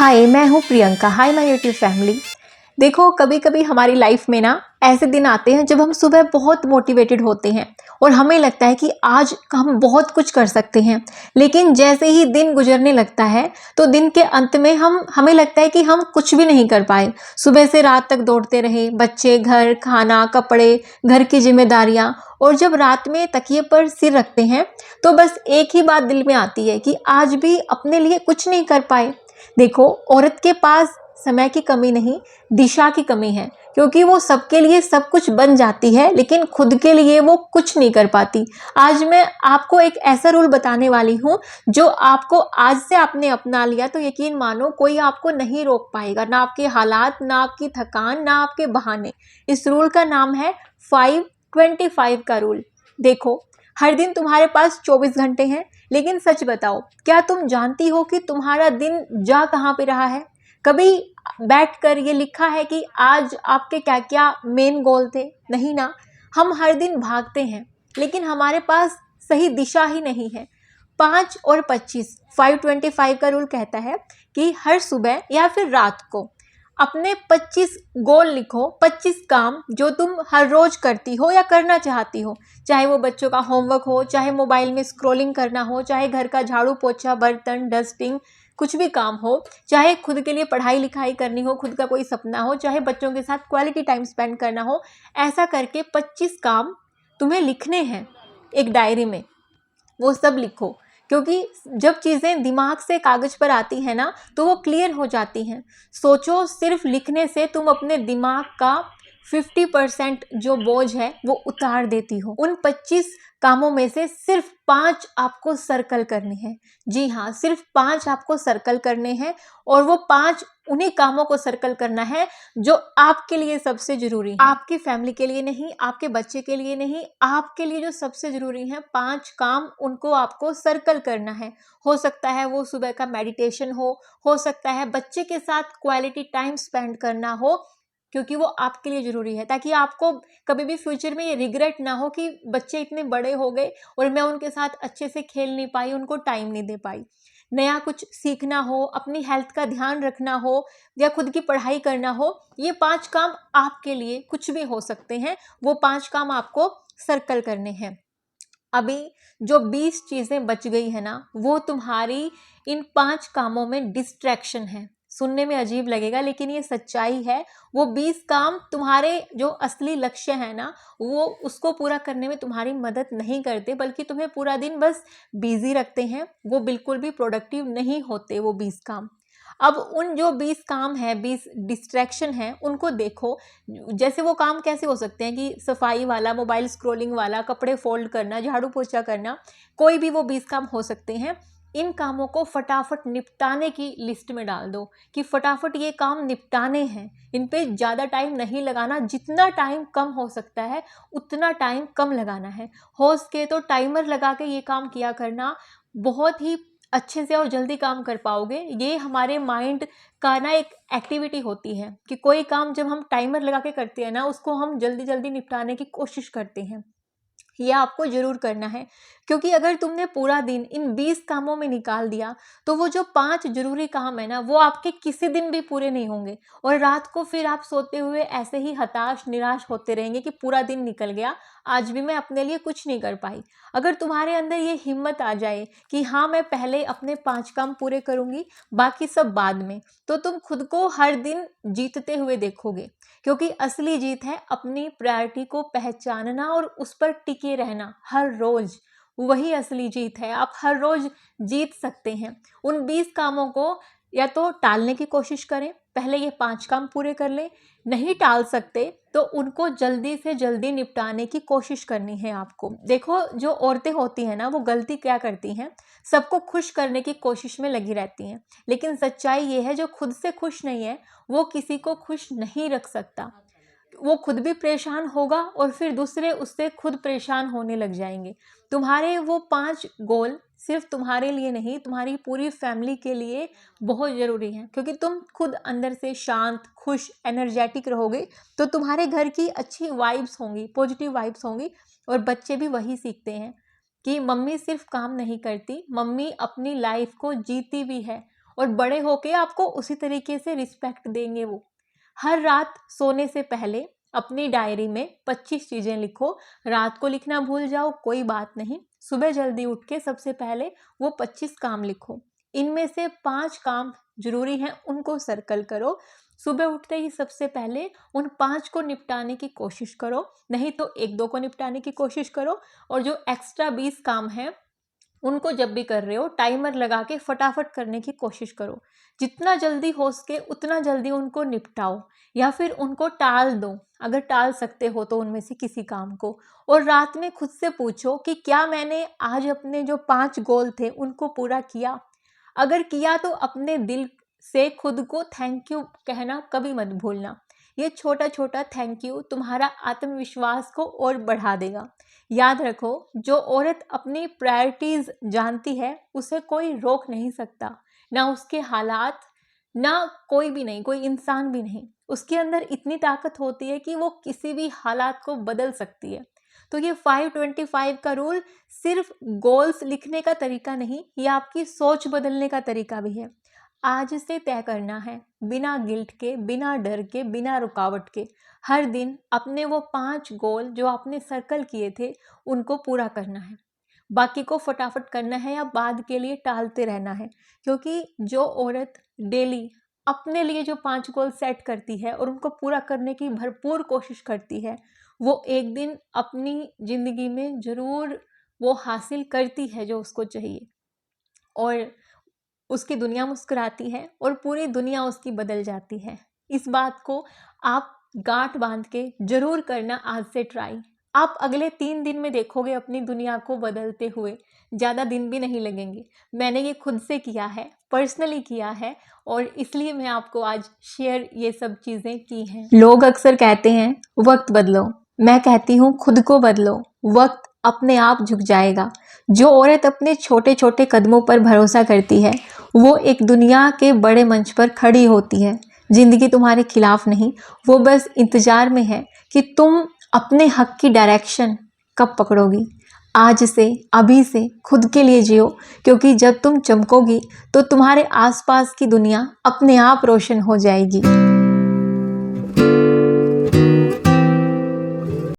हाय, मैं हूँ Priyanka. Hi my YouTube family. देखो, कभी कभी हमारी लाइफ में ना ऐसे दिन आते हैं जब हम सुबह बहुत मोटिवेटेड होते हैं और हमें लगता है कि आज हम बहुत कुछ कर सकते हैं, लेकिन जैसे ही दिन गुजरने लगता है तो दिन के अंत में हमें लगता है कि हम कुछ भी नहीं कर पाए। सुबह से रात तक दौड़ते रहे, बच्चे, घर, खाना, कपड़े, घर की जिम्मेदारियां, और जब रात में तकिए पर सिर रखते हैं तो बस एक ही बात दिल में आती है कि आज भी अपने लिए कुछ नहीं कर पाए। देखो, औरत के पास समय की कमी नहीं, दिशा की कमी है, क्योंकि वो सबके लिए सब कुछ बन जाती है लेकिन खुद के लिए वो कुछ नहीं कर पाती। आज मैं आपको एक ऐसा रूल बताने वाली हूँ जो आपको आज से आपने अपना लिया तो यकीन मानो कोई आपको नहीं रोक पाएगा, ना आपके हालात, ना आपकी थकान, ना आपके बहाने। इस रूल का नाम है 5-25 का रूल। देखो, हर दिन तुम्हारे पास 24 घंटे हैं, लेकिन सच बताओ, क्या तुम जानती हो कि तुम्हारा दिन जा कहाँ पे रहा है? कभी बैठकर ये लिखा है कि आज आपके क्या क्या मेन गोल थे? नहीं ना। हम हर दिन भागते हैं लेकिन हमारे पास सही दिशा ही नहीं है। 5 और 25, 5-25 का रूल कहता है कि हर सुबह या फिर रात को अपने 25 गोल लिखो, 25 काम जो तुम हर रोज करती हो या करना चाहती हो। चाहे वो बच्चों का होमवर्क हो, चाहे मोबाइल में स्क्रॉलिंग करना हो, चाहे घर का झाड़ू पोछा, बर्तन, डस्टिंग, कुछ भी काम हो, चाहे खुद के लिए पढ़ाई लिखाई करनी हो, खुद का कोई सपना हो, चाहे बच्चों के साथ क्वालिटी टाइम स्पेंड करना हो। ऐसा करके 25 काम तुम्हें लिखने हैं एक डायरी में। वो सब लिखो, क्योंकि जब चीज़ें दिमाग से कागज पर आती हैं ना तो वो क्लियर हो जाती हैं। सोचो, सिर्फ लिखने से तुम अपने दिमाग का 50% जो बोझ है वो उतार देती हो। उन 25 कामों में से सिर्फ 5 आपको सर्कल करने हैं। जी हाँ, सिर्फ 5 आपको सर्कल करने हैं, और वो 5 उन्हीं कामों को सर्कल करना है जो आपके लिए सबसे जरूरी है। आपकी फैमिली के लिए नहीं, आपके बच्चे के लिए नहीं, आपके लिए जो सबसे जरूरी है 5 काम, उनको आपको सर्कल करना है। हो सकता है वो सुबह का मेडिटेशन हो सकता है बच्चे के साथ क्वालिटी टाइम स्पेंड करना हो, क्योंकि वो आपके लिए जरूरी है, ताकि आपको कभी भी फ्यूचर में ये रिग्रेट ना हो कि बच्चे इतने बड़े हो गए और मैं उनके साथ अच्छे से खेल नहीं पाई, उनको टाइम नहीं दे पाई। नया कुछ सीखना हो, अपनी हेल्थ का ध्यान रखना हो, या खुद की पढ़ाई करना हो, ये 5 काम आपके लिए कुछ भी हो सकते हैं। वो 5 काम आपको सर्कल करने हैं। अभी जो 20 चीजें बच गई है ना, वो तुम्हारी इन 5 कामों में डिस्ट्रैक्शन है। सुनने में अजीब लगेगा लेकिन ये सच्चाई है। वो 20 काम तुम्हारे जो असली लक्ष्य है ना, वो उसको पूरा करने में तुम्हारी मदद नहीं करते, बल्कि तुम्हें पूरा दिन बस बिजी रखते हैं। वो बिल्कुल भी प्रोडक्टिव नहीं होते वो 20 काम। अब उन जो 20 काम है, 20 डिस्ट्रैक्शन है, उनको देखो। जैसे वो काम कैसे हो सकते हैं कि सफाई वाला, मोबाइल स्क्रॉलिंग वाला, कपड़े फोल्ड करना, झाड़ू पोछा करना, कोई भी वो 20 काम हो सकते हैं। इन कामों को फटाफट निपटाने की लिस्ट में डाल दो कि फटाफट ये काम निपटाने हैं, इन पे ज़्यादा टाइम नहीं लगाना। जितना टाइम कम हो सकता है उतना टाइम कम लगाना है। हो सके तो टाइमर लगा के ये काम किया करना, बहुत ही अच्छे से और जल्दी काम कर पाओगे। ये हमारे माइंड का ना एक एक्टिविटी होती है कि कोई काम जब हम टाइमर लगा के करते हैं ना, उसको हम जल्दी जल्दी निपटाने की कोशिश करते हैं। ये आपको जरूर करना है, क्योंकि अगर तुमने पूरा दिन इन 20 कामों में निकाल दिया तो वो जो 5 जरूरी काम है ना, वो आपके किसी दिन भी पूरे नहीं होंगे, और रात को फिर आप सोते हुए ऐसे ही हताश निराश होते रहेंगे कि पूरा दिन निकल गया, आज भी मैं अपने लिए कुछ नहीं कर पाई। अगर तुम्हारे अंदर ये हिम्मत आ जाए कि हाँ, मैं पहले अपने 5 काम पूरे करूंगी, बाकी सब बाद में, तो तुम खुद को हर दिन जीतते हुए देखोगे। क्योंकि असली जीत है अपनी प्रायोरिटी को पहचानना और उस पर टिके रहना हर रोज। वही असली जीत है। आप हर रोज जीत सकते हैं। उन 20 कामों को या तो टालने की कोशिश करें, पहले ये 5 काम पूरे कर लें। नहीं टाल सकते तो उनको जल्दी से जल्दी निपटाने की कोशिश करनी है आपको। देखो, जो औरतें होती हैं ना, वो गलती क्या करती हैं, सबको खुश करने की कोशिश में लगी रहती हैं, लेकिन सच्चाई ये है जो खुद से खुश नहीं है वो किसी को खुश नहीं रख सकता। वो खुद भी परेशान होगा और फिर दूसरे उससे खुद परेशान होने लग जाएंगे। तुम्हारे वो 5 गोल सिर्फ तुम्हारे लिए नहीं, तुम्हारी पूरी फैमिली के लिए बहुत ज़रूरी है, क्योंकि तुम खुद अंदर से शांत, खुश, एनर्जेटिक रहोगे तो तुम्हारे घर की अच्छी वाइब्स होंगी, पॉजिटिव वाइब्स होंगी, और बच्चे भी वही सीखते हैं कि मम्मी सिर्फ काम नहीं करती, मम्मी अपनी लाइफ को जीती भी है। और बड़े होके आपको उसी तरीके से रिस्पेक्ट देंगे वो। हर रात सोने से पहले अपनी डायरी में 25 चीज़ें लिखो। रात को लिखना भूल जाओ कोई बात नहीं, सुबह जल्दी उठ के सबसे पहले वो 25 काम लिखो। इनमें से 5 काम जरूरी हैं, उनको सर्कल करो। सुबह उठते ही सबसे पहले उन 5 को निपटाने की कोशिश करो, नहीं तो 1-2 को निपटाने की कोशिश करो। और जो एक्स्ट्रा 20 काम हैं उनको जब भी कर रहे हो टाइमर लगा के फटाफट करने की कोशिश करो। जितना जल्दी हो सके उतना जल्दी उनको निपटाओ, या फिर उनको टाल दो अगर टाल सकते हो तो उनमें से किसी काम को। और रात में खुद से पूछो कि क्या मैंने आज अपने जो 5 गोल थे उनको पूरा किया। अगर किया तो अपने दिल से खुद को थैंक यू कहना कभी मत भूलना। ये छोटा छोटा थैंक यू तुम्हारा आत्मविश्वास को और बढ़ा देगा। याद रखो, जो औरत अपनी प्रायोरिटीज जानती है उसे कोई रोक नहीं सकता, ना उसके हालात, ना कोई भी नहीं, कोई इंसान भी नहीं। उसके अंदर इतनी ताकत होती है कि वो किसी भी हालात को बदल सकती है। तो ये 5-25 का रूल सिर्फ गोल्स लिखने का तरीका नहीं, ये आपकी सोच बदलने का तरीका भी है। आज से तय करना है, बिना गिल्ट के, बिना डर के, बिना रुकावट के, हर दिन अपने वो 5 गोल जो आपने सर्कल किए थे उनको पूरा करना है। बाकी को फटाफट करना है या बाद के लिए टालते रहना है। क्योंकि जो औरत डेली अपने लिए जो 5 गोल सेट करती है और उनको पूरा करने की भरपूर कोशिश करती है, वो एक दिन अपनी ज़िंदगी में ज़रूर वो हासिल करती है जो उसको चाहिए, और उसकी दुनिया मुस्कुराती है और पूरी दुनिया उसकी बदल जाती है। इस बात को आप गांठ बांध के जरूर करना आज से ट्राई। आप अगले 3 दिन में देखोगे अपनी दुनिया को बदलते हुए, ज़्यादा दिन भी नहीं लगेंगे। मैंने ये खुद से किया है, पर्सनली किया है, और इसलिए मैं आपको आज शेयर ये सब चीज़ें की हैं। लोग अक्सर कहते हैं वक्त बदलो, मैं कहती हूँ खुद को बदलो, वक्त अपने आप झुक जाएगा। जो औरत अपने छोटे छोटे कदमों पर भरोसा करती है वो एक दुनिया के बड़े मंच पर खड़ी होती है। जिंदगी तुम्हारे खिलाफ नहीं, वो बस इंतजार में है कि तुम अपने हक की डायरेक्शन कब पकड़ोगी। आज से, अभी से खुद के लिए जियो, क्योंकि जब तुम चमकोगी तो तुम्हारे आसपास की दुनिया अपने आप रोशन हो जाएगी।